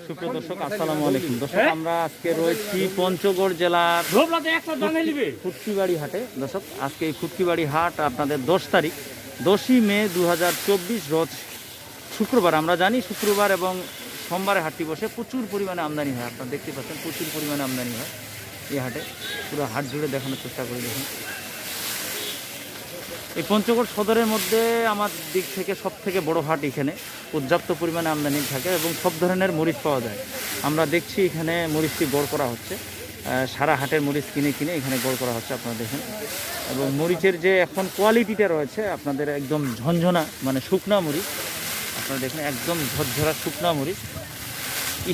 সুপ্রিয় দর্শক, আসসালামু আলাইকুম। দর্শক, আমরা আজকে রয়েছি পঞ্চগড় জেলার ফুটকিবাড়ি হাটে। দর্শক, আজকে এই ফুটকিবাড়ি হাট আপনাদের 10 তারিখ 10ই মে 2024 রোজ শুক্রবার। আমরা জানি শুক্রবার এবং সোমবারে হাটটি বসে, প্রচুর পরিমাণে আমদানি হয়। আপনারা দেখতে পাচ্ছেন প্রচুর পরিমাণে আমদানি হয় এই হাটে। পুরো হাট জুড়ে দেখানোর চেষ্টা করি। দেখুন, এই পঞ্চগড় সদরের মধ্যে আমার দিক থেকে সব থেকে বড় হাট। এখানে পর্যাপ্ত পরিমাণে আমদানি থাকে এবং সব ধরনের মরিচ পাওয়া যায়। আমরা দেখছি এখানে মরিচটি গড় করা হচ্ছে, সারা হাটের মরিচ কিনে কিনে এখানে গড় করা হচ্ছে, আপনারা দেখেন। এবং মরিচের যে এখন কোয়ালিটিটা রয়েছে আপনাদের একদম ঝনঝনা, মানে শুকনা মরিচ। আপনারা দেখেন একদম ঝরঝরা শুকনা মরিচ,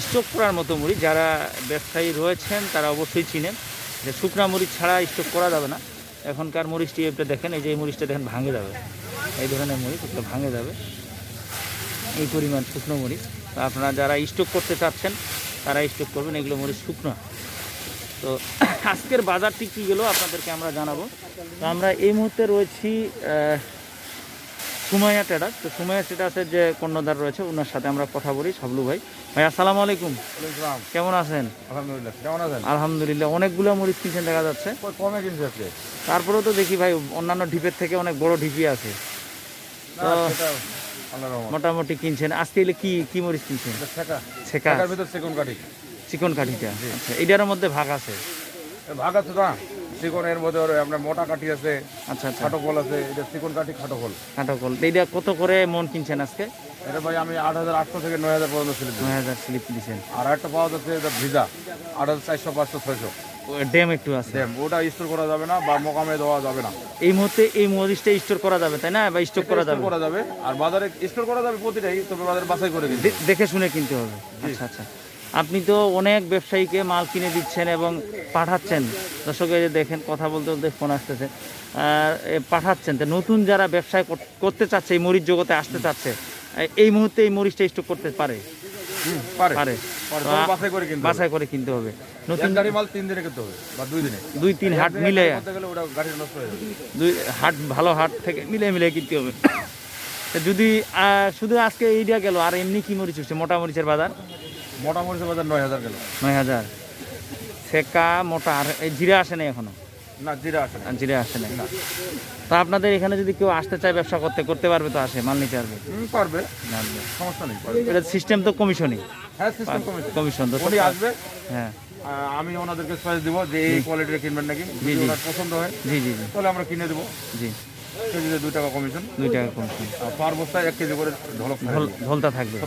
স্টক করার মতো মরিচ। যারা ব্যবসায়ী রয়েছেন তারা অবশ্যই চিনেন যে শুকনা মরিচ ছাড়া স্টক করা যাবে না। এখনকার মরিচটি এটা দেখেন, এই যে এই মরিচটা দেখেন ভাঙে যাবে, এই ধরনের মরিচ এটা ভাঙে যাবে, এই পরিমাণ শুকনো মরিচ। তো আপনারা যারা স্টক করতে চাচ্ছেন তারা স্টক করবেন, এগুলো মরিচ শুকনো। তো আজকের বাজারটি কী গেলো আপনাদেরকে আমরা জানাবো। তো আমরা এই মুহূর্তে রয়েছি সুমাইয়া ট্রেডার্স। তো সুমাইয়া ট্রেডার্সের যে কর্ণধার রয়েছে ওনার সাথে আমরা কথা বলি। সাবলু ভাই, ভাই আসসালামু আলাইকুম, কেমন আছেন? আলহামদুলিল্লাহ, কেমন আছেন? আলহামদুলিল্লাহ। অনেকগুলো মরিচ কিনছেন দেখা যাচ্ছে। কমে কিনছে আজকে, তারপরেও তো দেখি ভাই অন্যান্য ঢিপের থেকে অনেক বড় ঢিপি আছে, তো মোটামুটি কিনছেন। আজকে এলে কি কি মরিচ কিনছেন? ছেকা, চিকন কাঠিটা। আচ্ছা, এটার মধ্যে ভাগ আছে? ভাগ আছে না, চিকনের মধ্যে আপনার মোটা কাঠি আছে। আচ্ছা আচ্ছা, খাটো ফল আছে, এটা চিকন কাঠি খাটো ফল। খাটো ফল। এইটা কত করে মন কিনছেন আজকে? এটা ভাই আমি 8,800 থেকে 9,000 পর্যন্ত স্লিপ দিই। 9,000 স্লিপ দিচ্ছেন। আর একটা পাওয়া যাচ্ছে এটা ভিজা, 8,400, 500, 600। ড্যাম একটু আছে, ড্যাম ওটা স্টোর করা যাবে না বা মোকামে দেওয়া যাবে না। এই মুহূর্তে এই মরিচটা স্টোর করা যাবে তাই না, বা স্টক করা যাবে? আর বাজারে স্টোর করা যাবে প্রতিটাই, তবে বাজারে বাছাই করে দেখে শুনে কিনতে হবে। আচ্ছা আচ্ছা, আপনি তো অনেক ব্যবসায়ীকে মাল কিনে দিচ্ছেন এবং পাঠাচ্ছেন। দর্শকের দেখেন কথা বলতে বলতে ফোন আসতেছে, পাঠাচ্ছেন। তো নতুন যারা ব্যবসায় করতে চাচ্ছে, এই মরিচ জগতে আসতে চাচ্ছে, এই মুহূর্তে এই মরিচটা স্টক করতে পারে? পারে, বাছাই করে কিনতে হবে। নতুন গাড়ি মাল 3 দিনে কিনতে হবে বা 2 দিনে, 2-3 হাট মিলে, ওটা গাড়ি নষ্ট হয়ে যাবে। 2 হাট ভালো হাট থেকে মিলে কিনতে হবে। যদি শুধু আজকে এইটা গেল, আর এমনি কি মরিচ হচ্ছে? মোটা মরিচের বাজার, মোটা মরিচের বাজার 9,000 গেল। 9,000 ছেকা মোটা। আর এই জিরা আসে না এখনো? না, জিরা আসে না। জিরা আসে না। তো আপনাদের এখানে যদি কেউ আসতে চায় ব্যবসা করতে পারবে তো? আসে মাল নিতে পারবে? পারবে, সমস্যা নেই। এটা সিস্টেম তো কমিশনই? হ্যাঁ, সিস্টেম কমিশন। উনি আসবে, হ্যাঁ, আমি ওনাদেরকে চয়েস দিব যে এই কোয়ালিটির কিনবেন নাকি। যদি ওনার পছন্দ হয় জি জি তাহলে আমরা কিনে দেবো। জি, কেজিতে 2 টাকা কমিশন। 2 টাকা কমিশন। পার বস্তায় 1 কেজি করে ঢলতা থাকবে।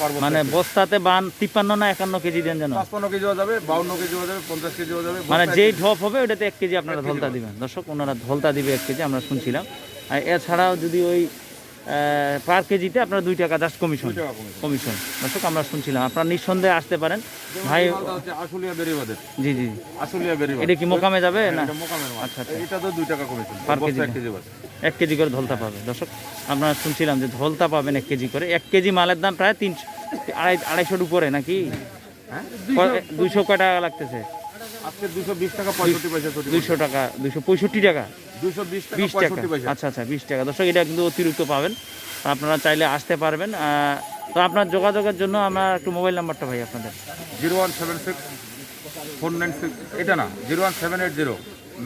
পার বস্তা, মানে বস্তাতে 53 না 51 কেজি দেন যেন? 55 কেজিও যাবে, 52 কেজিও যাবে, 50 কেজিও যাবে। মানে যেই ঢপ হবে ওটাতে 1 কেজি আপনারা ঢলতা দিবেন। দর্শক, ওনারা ঢলতা দিবে 1 কেজি, আমরা শুনছিলাম। আর এছাড়াও যদি ওই পার কেজিতে আপনারা 2 টাকা জাস্ট কমিশন। দর্শক, আমরা শুনছিলাম। আপনারা নিঃসন্দেহে আসতে পারেন ভাই। আশুলিয়া বেরিবাদের। জি জি, আশুলিয়া বেরিবাদ। এটা কি মোকামে যাবে না? আচ্ছা, এটা তো 2 টাকা কমিশন পার কেজি, 1 কেজি করে ধলতা পাবে। দর্শক, আপনারা শুনছিলাম যে ধলতা পাবেন 1 কেজি করে। 1 কেজি মালের দাম প্রায় 250-250 উপরে নাকি? 200 কয় টাকা লাগতেছে আজকে? 220 টাকা 65 পয়সা। 200 টাকা, 265 টাকা, 220 টাকা 65 পয়সা। আচ্ছা আচ্ছা, 20 টাকা। দর্শক, এটা কিন্তু অতিরিক্ত পাবেন, আপনারা চাইলে আসতে পারবেন। তো আপনার যোগাযোগের জন্য আমার একটু মোবাইল নাম্বারটা ভাই আপনাদের। 0176 496, এটা না, 01780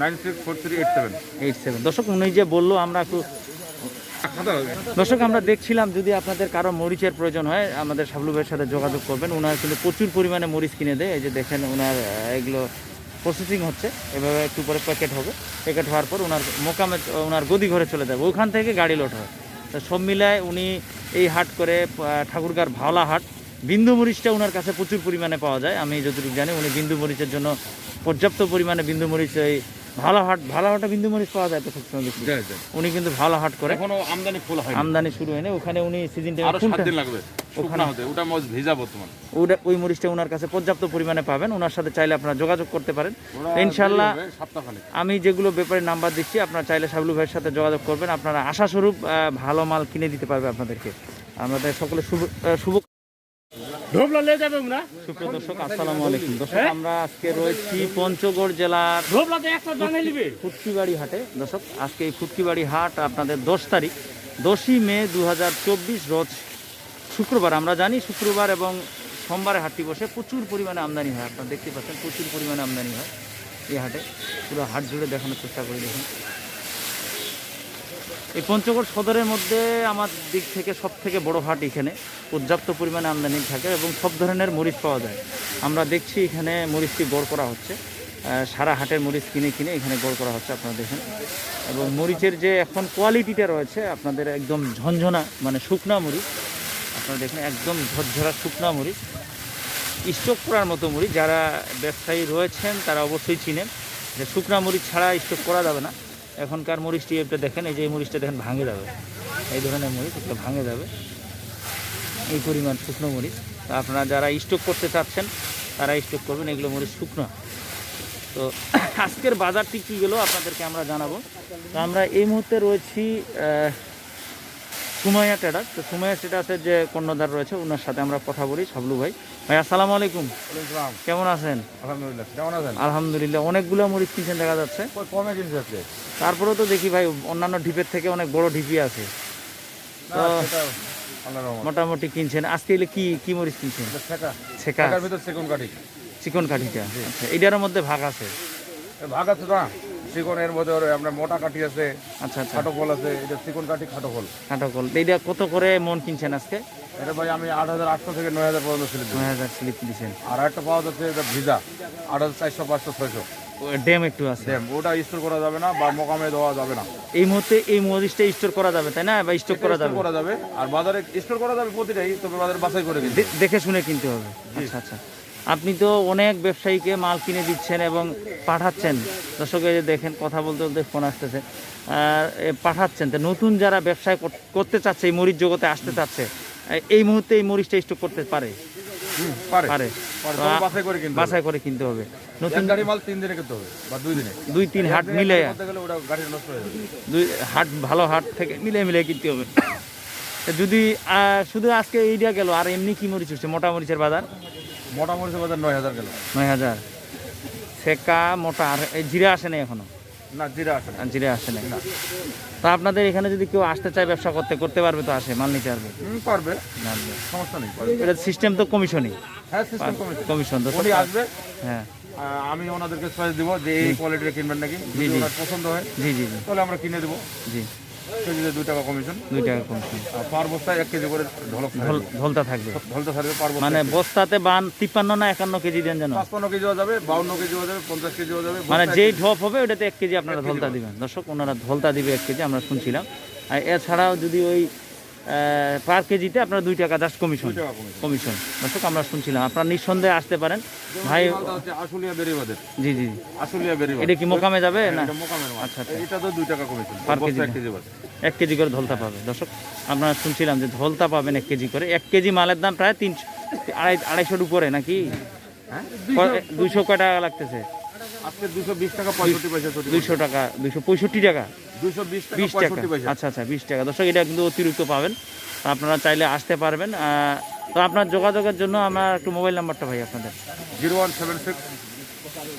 964387। দর্শক, উনি যে বললো আমরা একটু, দর্শক আমরা দেখছিলাম, যদি আপনাদের কারো মরিচের প্রয়োজন হয় আমাদের সাবলু ভাইয়ের সাথে যোগাযোগ করবেন। ওনার কিন্তু প্রচুর পরিমাণে মরিচ কিনে দেয়। এই যে দেখেন, ওনার এগুলো প্রসেসিং হচ্ছে, এভাবে একটু পরে প্যাকেট হবে। প্যাকেট হওয়ার পর ওনার মোকামে, ওনার গদি ঘরে চলে যাবে, ওখান থেকে গাড়ি লোড হয়। তো সব মিলায় উনি এই হাট করে ঠাকুরগাঁর ভাওলা হাট। বিন্দু মরিচটা ওনার কাছে প্রচুর পরিমাণে পাওয়া যায়, আমি যতটুকু জানি। উনি বিন্দু মরিচের জন্য পর্যাপ্ত পরিমাণে বিন্দু মরিচ, এই ভালো হাটে বিন্দু মরিচ পাওয়া যায় তো সবসময় বেশি। উনি কিন্তু ভালো হাট করে, এখনো আমদানি ফুল হয়, আমদানি শুরু হয়নি। ওখানে উনি সিজন টাইমে আরো 7 দিন লাগবে ওখানে হতে, ওটা মরিচ ভিজা বর্তমান। ওই মরিচটা ওনার কাছে পর্যাপ্ত পরিমাণে পাবেন। ওনার সাথে চাইলে আপনারা যোগাযোগ করতে পারেন ইনশাআল্লাহ। আমি যেগুলো ব্যাপারে নাম্বার দিচ্ছি, আপনারা চাইলে সাবলু ভাইয়ের সাথে যোগাযোগ করবেন। আপনারা আশাস্বরূপ ভালো মাল কিনে দিতে পারবে আপনাদেরকে। আমাদের সকলে শুভ। সুপ্রিয় দর্শক, আসসালামু আলাইকুম। দর্শক, আমরা আজকে রয়েছি পঞ্চগড় জেলার ফুটকিবাড়ি হাটে। দর্শক, আজকে এই ফুটকিবাড়ি হাট আপনাদের 10 তারিখ 10ই মে 2024 রোজ শুক্রবার আমরা জানি শুক্রবার এবং সোমবারে হাটটি বসে, প্রচুর পরিমাণে আমদানি হয়। আপনারা দেখতে পাচ্ছেন প্রচুর পরিমাণে আমদানি হয় এই হাটে। পুরো হাট জুড়ে দেখানোর চেষ্টা করি। দেখুন, এই পঞ্চগড় সদরের মধ্যে আমার দিক থেকে সব থেকে বড় হাট এখানে। পর্যাপ্ত পরিমাণে আমদানি থাকে এবং সব ধরনের মরিচ পাওয়া যায়। আমরা দেখছি এখানে মরিচটি গড় করা হচ্ছে, সারা হাটের মরিচ কিনে কিনে এখানে গড় করা হচ্ছে, আপনারা দেখেন। এবং মরিচের যে এখন কোয়ালিটিটা রয়েছে আপনাদের একদম ঝনঝনা, মানে শুকনা মরিচ। আপনারা দেখেন একদম ঝরঝরা শুকনা মরিচ, স্টক করার মতো মরিচ। যারা ব্যবসায়ী রয়েছেন তারা অবশ্যই চিনেন যে শুকনা মরিচ ছাড়া স্টক করা যাবে না। এখনকার মরিচটি একটা দেখেন, এই যে এই মরিচটা দেখেন ভাঙে যাবে, এই ধরনের মরিচ একটা ভাঙে যাবে, এই পরিমাণ শুকনো মরিচ। তো আপনারা যারা স্টক করতে চাচ্ছেন তারা স্টক করবেন, এগুলো মরিচ শুকনো। তো আজকের বাজারটি কী গেলো আপনাদেরকে আমরা জানাবো। তো আমরা এই মুহূর্তে রয়েছি সুমাইয়া ট্রেডার্স। তো সুমাইয়া ট্রেডার্সের যে কর্ণধার রয়েছে ওনার সাথে আমরা কথা বলি। সাবলু ভাই, আসসালামু আলাইকুম, কেমন আছেন? আলহামদুলিল্লাহ, কেমন আছেন? আলহামদুলিল্লাহ। অনেকগুলো মরিচ কিনছেন দেখা যাচ্ছে। কমে কিনছে আজকে? তারপরেও তো দেখি ভাই অন্যান্য ঢিপের থেকে অনেক বড় ঢিপি আছে, তো মোটামুটি কিনছেন। আজকে এলে কি কি মরিচ কিনছেন? ছেকা, চিকন কাঠিটা। আচ্ছা, এটার মধ্যে ভাগ আছে? ভাগ আছে না, চিকনের মধ্যে আপনার মোটা কাঠি আছে, আচ্ছা আচ্ছা, খাটো ফল আছে। এটা চিকন কাঠি, খাটো ফল। খাটো ফল। এইটা কত করে মন কিনছেন আজকে? এটা ভাই আমি 8,800 থেকে 9,000 পর্যন্ত স্লিপ দিই। 9,000 স্লিপ দিয়েছেন। আর একটা পাওয়া যাচ্ছে এটা ভিজা, 8,400, 500, 600। ড্যাম একটু আছে, ওটা স্টোর করা যাবে না বা মোকামে দেওয়া যাবে না। এই মুহূর্তে এই মরিচটা স্টোর করা যাবে তাই না, বা স্টক করা যাবে? আর বাজারে স্টোর করা যাবে প্রতিটাই, তবে বাজারে বাছাই করে দেখে শুনে কিনতে হবে। আচ্ছা আচ্ছা, আপনি তো অনেক ব্যবসায়ীকে মাল কিনে দিচ্ছেন এবং পাঠাচ্ছেন। দর্শকে যে দেখেন, কথা বলতে বলতে ফোন আসতেছে, পাঠাচ্ছেন। তো নতুন যারা ব্যবসায় করতে চাচ্ছে, এই মরিচ জগতে আসতে চাচ্ছে, এই মুহূর্তে এই মরিচটা স্টক করতে পারে? পারে, বাছাই করে কিনতে হবে। নতুন গাড়ি মাল 3 দিনে কিনতে হবে বা 2 দিনে, 2-3 হাট মিলে, ওটা গাড়ি নষ্ট হয়ে যাবে। 2 হাট, ভালো হাট থেকে মিলে কিনতে হবে। যদি শুধু আজকে এইটা গেল, আর এমনি কি মরিচ হচ্ছে? মোটা মরিচের বাজার? মোটা মরিচের বাজার 9,000 গেল। 9,000 ছেকা মোটা। আর জিরা আসে না এখনো? না, জিরা আসে না। জিরা আসে না। তা আপনাদের এখানে যদি কেউ আসতে চায় ব্যবসা করতে পারবে তো? আসে মাল নিতে পারবে? পারবে, সমস্যা নেই। এটা সিস্টেম তো কমিশনই? হ্যাঁ, সিস্টেম কমিশন তো উনি আসবে। হ্যাঁ, আমি ওনাদেরকে চয়েস দিব যে এই কোয়ালিটির কিনবেন নাকি, যদি ওনার পছন্দ হয় জি জি জি, তাহলে আমরা কিনে দেবো। জি, কেজিতে 2 টাকা কমিশন। 2 টাকা কমিশন। পার বস্তায় 1 কেজি করে ঢলতা থাকবে। পার বস্তায়। মানে বস্তাতে 53 না 51 কেজি দেন যেন? 55 কেজিও যাবে, 52 কেজিও যাবে, 50 কেজিও যাবে। মানে যেই ঢপ হবে ওটাতে 1 কেজি আপনারা ঢলতা দিবেন। দর্শক, ওনারা ঢলতা দিবে 1 কেজি, আমরা শুনছিলাম। আর এছাড়াও যদি ওই পার কেজিতে আপনারা 2 টাকা জাস্ট কমিশন। দর্শক, আমরা শুনছিলাম। আপনারা নিঃসন্দেহে আসতে পারেন ভাই। আশুলিয়া বেরিবাদের। জি জি, আশুলিয়া বেরিবাদ। এটা কি মোকামে যাবে না? আচ্ছা আচ্ছা, এটা তো 2 টাকা কমিশন পার কেজি। 1 কেজি করে ধলতা পাবে। দর্শক, আপনারা শুনছিলাম যে ধলতা পাবেন 1 কেজি করে। 1 কেজি মালের দাম প্রায় 250-250 উপরে নাকি? 200 কয় টাকা লাগতেছে আজকে? 220 টাকা 65 পয়সা। 200 টাকা, 265 টাকা, 220 টাকা 65 পয়সা। আচ্ছা আচ্ছা, 20 টাকা। দর্শক, এটা কিন্তু অতিরিক্ত পাবেন। আপনারা চাইলে আসতে পারবেন। তো আপনার যোগাযোগের জন্য আমার একটু মোবাইল নাম্বারটা ভাই আপনাদের। 0176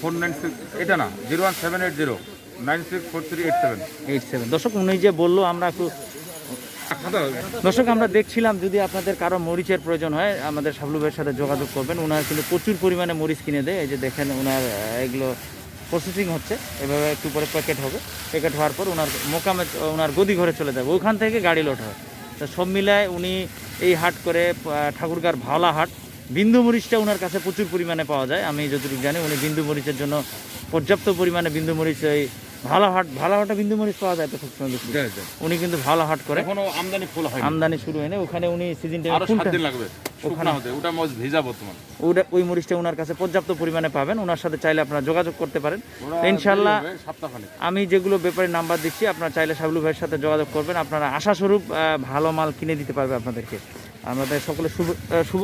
496, এটা না, 01780 964387। দর্শক, উনি যে বললো, আমরা একটু দর্শক আমরা দেখছিলাম। যদি আপনাদের কারো মরিচের প্রয়োজন হয় আমাদের সাবলু ভাইয়ের সাথে যোগাযোগ করবেন। ওনার কিন্তু প্রচুর পরিমাণে মরিচ কিনে দেয়। এই যে দেখেন, ওনার এগুলো প্রসেসিং হচ্ছে, এভাবে একটু পরে প্যাকেট হবে। প্যাকেট হওয়ার পর ওনার মোকামে, ওনার গদি ঘরে চলে যাবে, ওখান থেকে গাড়ি লোড হয়। তো সব মিলায় উনি এই হাট করে ঠাকুরগাঁর ভাওলা হাট। বিন্দু মরিচটা ওনার কাছে প্রচুর পরিমাণে পাওয়া যায়, আমি যতটুকু জানি। উনি বিন্দু মরিচের জন্য পর্যাপ্ত পরিমাণে বিন্দু মরিচ, এই ভালো হাটে বিন্দু মরিচ পাওয়া যায় তো খুব সুন্দর। উনি কিন্তু ভালো হাট করে, এখনো আমদানি ফুল হয়, আমদানি শুরু হয়নি। ওখানে উনি সিজন টাইমে আরো 7 দিন লাগবে ওখানে হতে। ওটা মজ ভিজা বর্তমান। ওই মরিচটা ওনার কাছে পর্যাপ্ত পরিমাণে পাবেন। ওনার সাথে চাইলে আপনারা যোগাযোগ করতে পারেন ইনশাআল্লাহ। আমি যেগুলো ব্যাপারে নাম্বার দিচ্ছি, আপনারা চাইলে সাবলু ভাইয়ের সাথে যোগাযোগ করবেন। আপনারা আশাস্বরূপ ভালো মাল কিনে দিতে পারবে আপনাদেরকে। আমাদের সকলে শুভ